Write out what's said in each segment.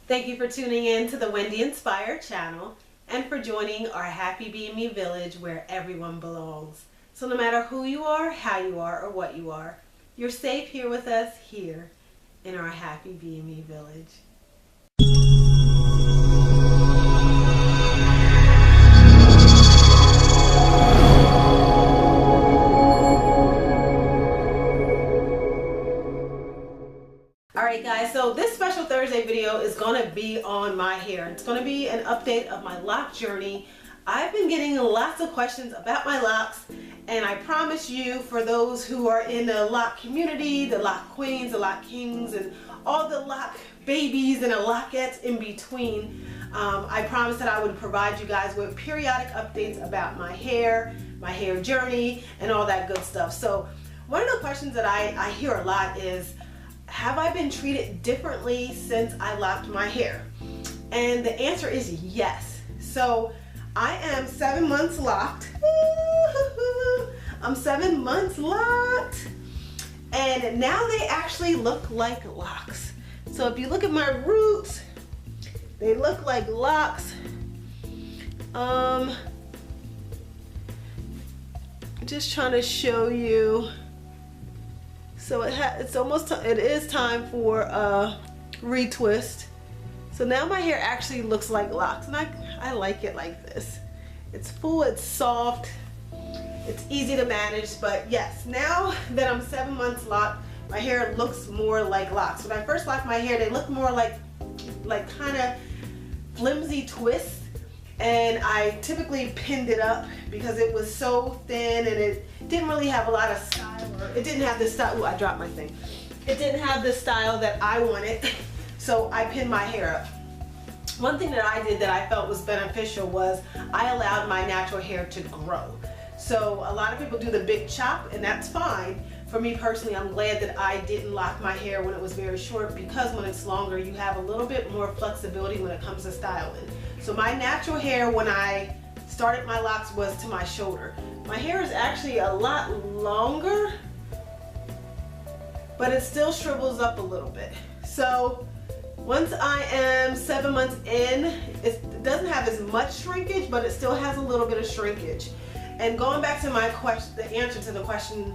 Thank you for tuning in to the Wendy Inspired channel and for joining our Happy BME village where everyone belongs. So no matter who you are, how you are, or what you are, you're safe here with us here in our Happy BME village. Alright guys, so this special Thursday video is going to be on my hair. It's going to be an update of my lock journey. I've been getting lots of questions about my locks, and I promise you, for those who are in the lock community, the lock queens, the lock kings, and all the lock babies and the lockettes in between, I promised that I would provide you guys with periodic updates about my hair journey, and all that good stuff. So one of the questions that I hear a lot is, have I been treated differently since I locked my hair? And the answer is yes. So I am 7 months locked. I'm 7 months locked. And now they actually look like locks. So if you look at my roots, they look like locks. Just trying to show you. So it is time for a retwist. So now my hair actually looks like locks, and I like it like this. It's full, it's soft, it's easy to manage. But yes, now that I'm 7 months locked, my hair looks more like locks. When I first locked my hair, they looked more like kind of flimsy twists. And I typically pinned it up because it was so thin and it didn't really have a lot of style. It didn't have the style. Ooh, I dropped my thing. It didn't have the style that I wanted, so I pinned my hair up. One thing that I did that I felt was beneficial was I allowed my natural hair to grow. So a lot of people do the big chop, and that's fine. For me personally, I'm glad that I didn't lock my hair when it was very short, because when it's longer, you have a little bit more flexibility when it comes to styling. So my natural hair when I started my locks was to my shoulder. My hair is actually a lot longer, but it still shrivels up a little bit. So once I am 7 months in, it doesn't have as much shrinkage, but it still has a little bit of shrinkage. And going back to my question, the answer to the question,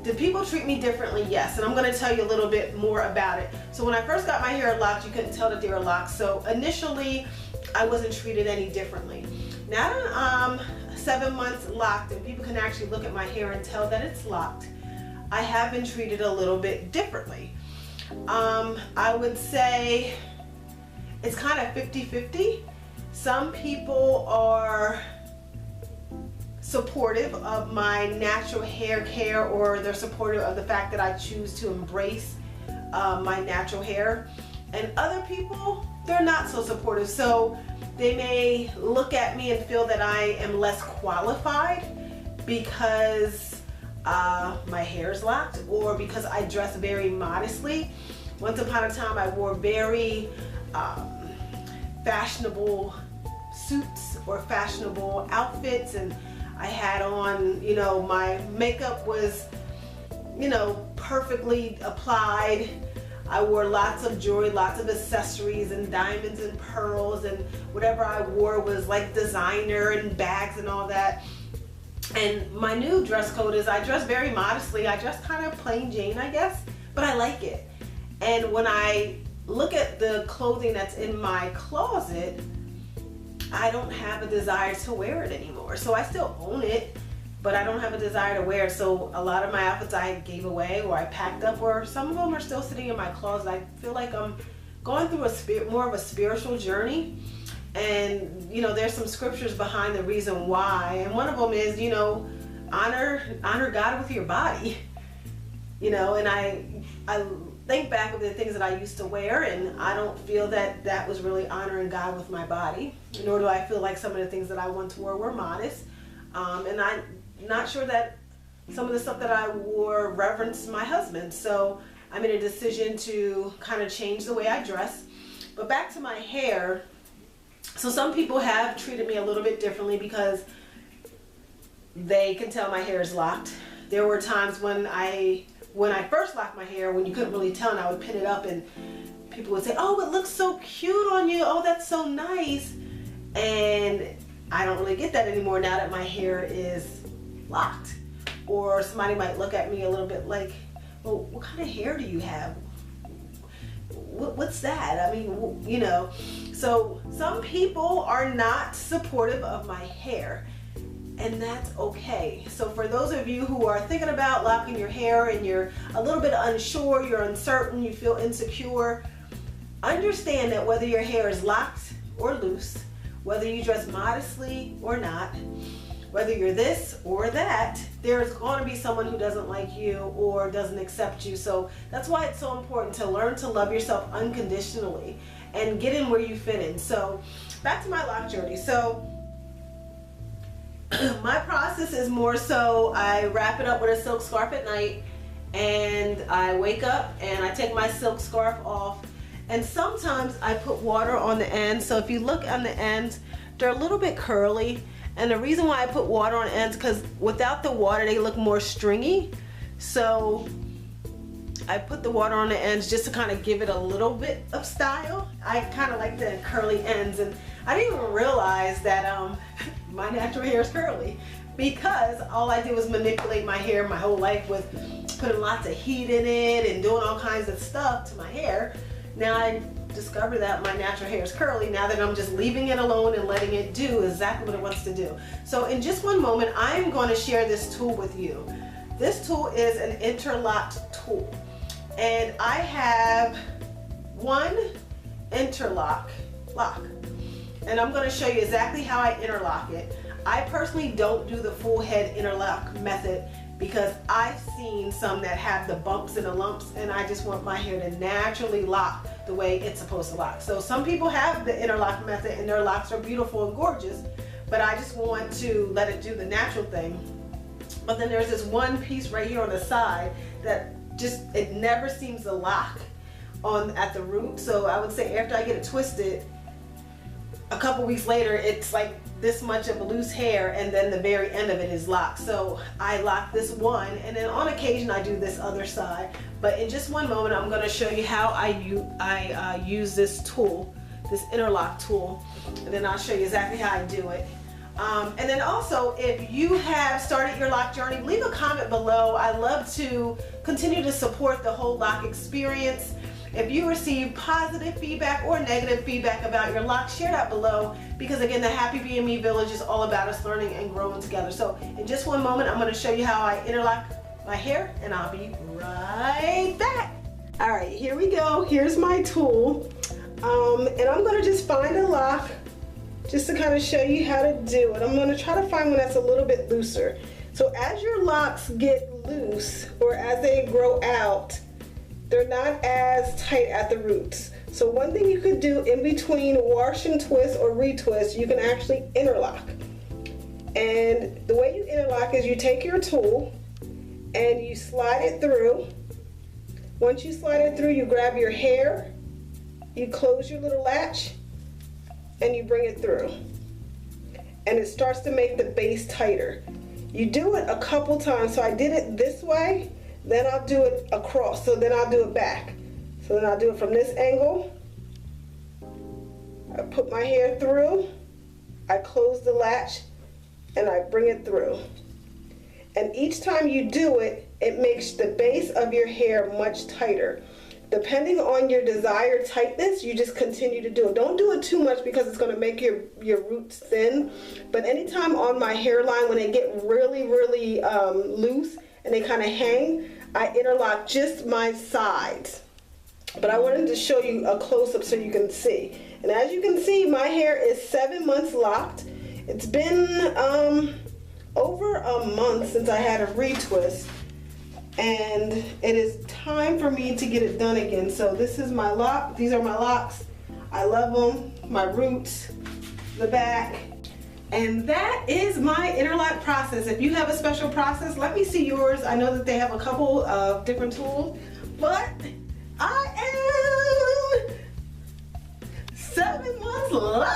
did people treat me differently? Yes, and I'm going to tell you a little bit more about it. So when I first got my hair locked, you couldn't tell that they were locked. So initially, I wasn't treated any differently. Now that I'm 7 months locked and people can actually look at my hair and tell that it's locked, I have been treated a little bit differently. I would say it's kind of 50-50. Some people are supportive of my natural hair care, or they're supportive of the fact that I choose to embrace my natural hair, and other people, they're not so supportive. So they may look at me and feel that I am less qualified because my hair is locked, or because I dress very modestly. Once upon a time I wore very fashionable suits or fashionable outfits, and I had on, you know, my makeup was, you know, perfectly applied. I wore lots of jewelry, lots of accessories and diamonds and pearls, and whatever I wore was like designer and bags and all that. And my new dress code is I dress very modestly. I dress kind of plain Jane, I guess, but I like it. And when I look at the clothing that's in my closet, I don't have a desire to wear it anymore. So I still own it, but I don't have a desire to wear it. So a lot of my outfits I gave away, or I packed up, or some of them are still sitting in my closet. I feel like I'm going through more of a spiritual journey. And, you know, there's some scriptures behind the reason why. And one of them is, you know, honor God with your body. You know, and I think back of the things that I used to wear, and I don't feel that that was really honoring God with my body, nor do I feel like some of the things that I once wore were modest. And I'm not sure that some of the stuff that I wore reverenced my husband. So I made a decision to kind of change the way I dress. But back to my hair. So some people have treated me a little bit differently because they can tell my hair is locked. There were times when I first locked my hair, when you couldn't really tell, and I would pin it up, and people would say, oh, it looks so cute on you. Oh, that's so nice. And I don't really get that anymore now that my hair is locked. Or somebody might look at me a little bit like, well, what kind of hair do you have? What's that? I mean, you know, so some people are not supportive of my hair, and that's okay. So for those of you who are thinking about locking your hair and you're a little bit unsure, you're uncertain, you feel insecure, understand that whether your hair is locked or loose, whether you dress modestly or not, whether you're this or that, there's going to be someone who doesn't like you or doesn't accept you. So that's why it's so important to learn to love yourself unconditionally and get in where you fit in. So back to my lock journey. So my process is more so I wrap it up with a silk scarf at night, and I wake up and I take my silk scarf off, and sometimes I put water on the ends. So if you look on the ends, they're a little bit curly. And the reason why I put water on ends, because without the water they look more stringy. So I put the water on the ends just to kind of give it a little bit of style. I kind of like the curly ends, and I didn't even realize that my natural hair is curly, because all I did was manipulate my hair my whole life with putting lots of heat in it and doing all kinds of stuff to my hair. Now I discover that my natural hair is curly now that I'm just leaving it alone and letting it do exactly what it wants to do. So in just one moment, I'm going to share this tool with you. This tool is an interlocked tool, and I have one interlock lock, and I'm going to show you exactly how I interlock it. I personally don't do the full head interlock method because I've seen some that have the bumps and the lumps, and I just want my hair to naturally lock the way it's supposed to lock. So some people have the interlock method and their locks are beautiful and gorgeous, but I just want to let it do the natural thing. But then there's this one piece right here on the side that just, it never seems to lock on at the root. So I would say after I get it twisted, a couple weeks later, it's like this much of loose hair, and then the very end of it is locked. So I lock this one, and then on occasion I do this other side. But in just one moment, I'm going to show you how I use this tool, this interlock tool, and then I'll show you exactly how I do it. And then also, if you have started your lock journey, leave a comment below. I love to continue to support the whole lock experience. If you receive positive feedback or negative feedback about your lock, share that below, because again, the Happy BME Village is all about us learning and growing together. So in just one moment, I'm going to show you how I interlock my hair, and I'll be right back. All right, here we go. Here's my tool. And I'm going to just find a lock just to kind of show you how to do it. I'm going to try to find one that's a little bit looser. So as your locks get loose, or as they grow out, they're not as tight at the roots. So one thing you could do in between wash and twist or retwist, you can actually interlock. And the way you interlock is you take your tool and you slide it through. Once you slide it through, you grab your hair, you close your little latch, and you bring it through. And it starts to make the base tighter. You do it a couple times. So I did it this way, then I'll do it across, so then I'll do it back. So then I'll do it from this angle. I put my hair through, I close the latch, and I bring it through. And each time you do it, it makes the base of your hair much tighter. Depending on your desired tightness, you just continue to do it. Don't do it too much because it's going to make your roots thin. But anytime on my hairline, when they get really, really loose, and they kind of hang, I interlock just my sides. But I wanted to show you a close-up so you can see. And as you can see, my hair is 7 months locked. It's been over a month since I had a retwist, and it is time for me to get it done again. So this is my lock. These are my locks. I love them. My roots, the back. And that is my interlock process. If you have a special process, let me see yours. I know that they have a couple of different tools, but I am 7 months locked.